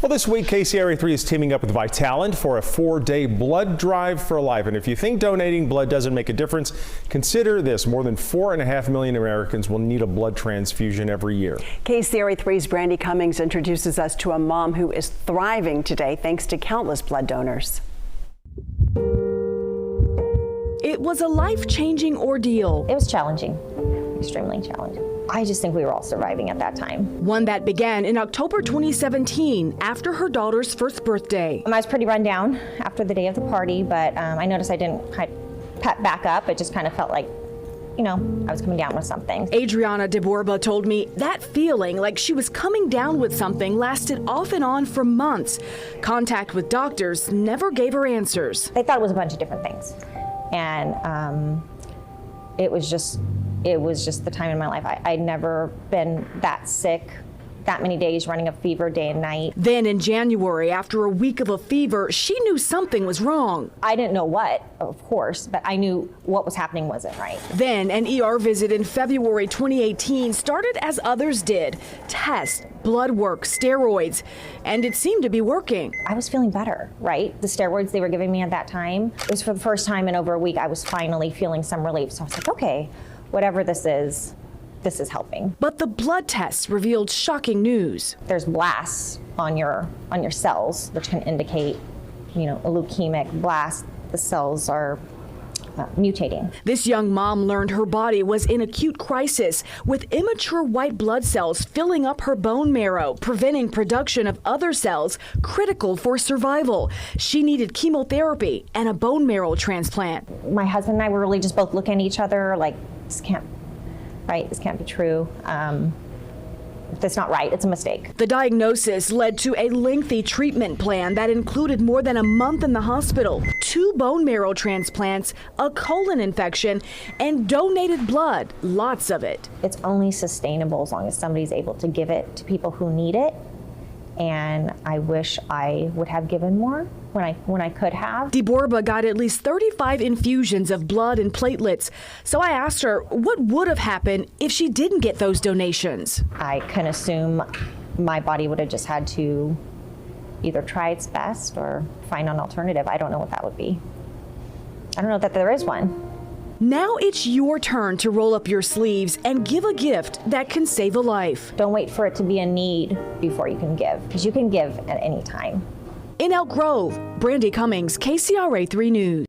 Well, this week, KCRA3 is teaming up with Vitalant for a 4-day blood drive for life. And if you think donating blood doesn't make a difference, consider this. More than 4.5 million Americans will need a blood transfusion every year. KCRA3's Brandy Cummings introduces us to a mom who is thriving today thanks to countless blood donors. It was a life-changing ordeal. It was challenging, extremely challenging. I just think we were all surviving at that time. One that began in October 2017 after her daughter's first birthday. I was pretty run down after the day of the party, but I noticed I didn't pep back up. It just kind of felt like, you know, I was coming down with something. Adriana DeBorba told me that feeling like she was coming down with something lasted off and on for months. Contact with doctors never gave her answers. They thought it was a bunch of different things. And it was just the time in my life. I'd never been that sick, that many days running a fever day and night. Then in January, after a week of a fever, she knew something was wrong. I didn't know what, of course, but I knew what was happening wasn't right. Then an ER visit in February 2018 started as others did. Tests, blood work, steroids, and it seemed to be working. I was feeling better, right? The steroids they were giving me at that time, it was for the first time in over a week, I was finally feeling some relief. So I was like, okay, whatever this is helping. But the blood tests revealed shocking news. There's blasts on your cells, which can indicate, you know, a leukemic blast. The cells are mutating. This young mom learned her body was in acute crisis with immature white blood cells filling up her bone marrow, preventing production of other cells critical for survival. She needed chemotherapy and a bone marrow transplant. My husband and I were really just both looking at each other like, this can't be true. If that's not right, it's a mistake. The diagnosis led to a lengthy treatment plan that included more than a month in the hospital, 2 bone marrow transplants, a colon infection, and donated blood, lots of it. It's only sustainable as long as somebody's able to give it to people who need it. And I wish I would have given more when I could have. DeBorba got at least 35 infusions of blood and platelets. So I asked her what would have happened if she didn't get those donations. I can assume my body would have just had to either try its best or find an alternative. I don't know what that would be. I don't know that there is one. Now it's your turn to roll up your sleeves and give a gift that can save a life. Don't wait for it to be a need before you can give, because you can give at any time. In Elk Grove, Brandy Cummings, KCRA3 News.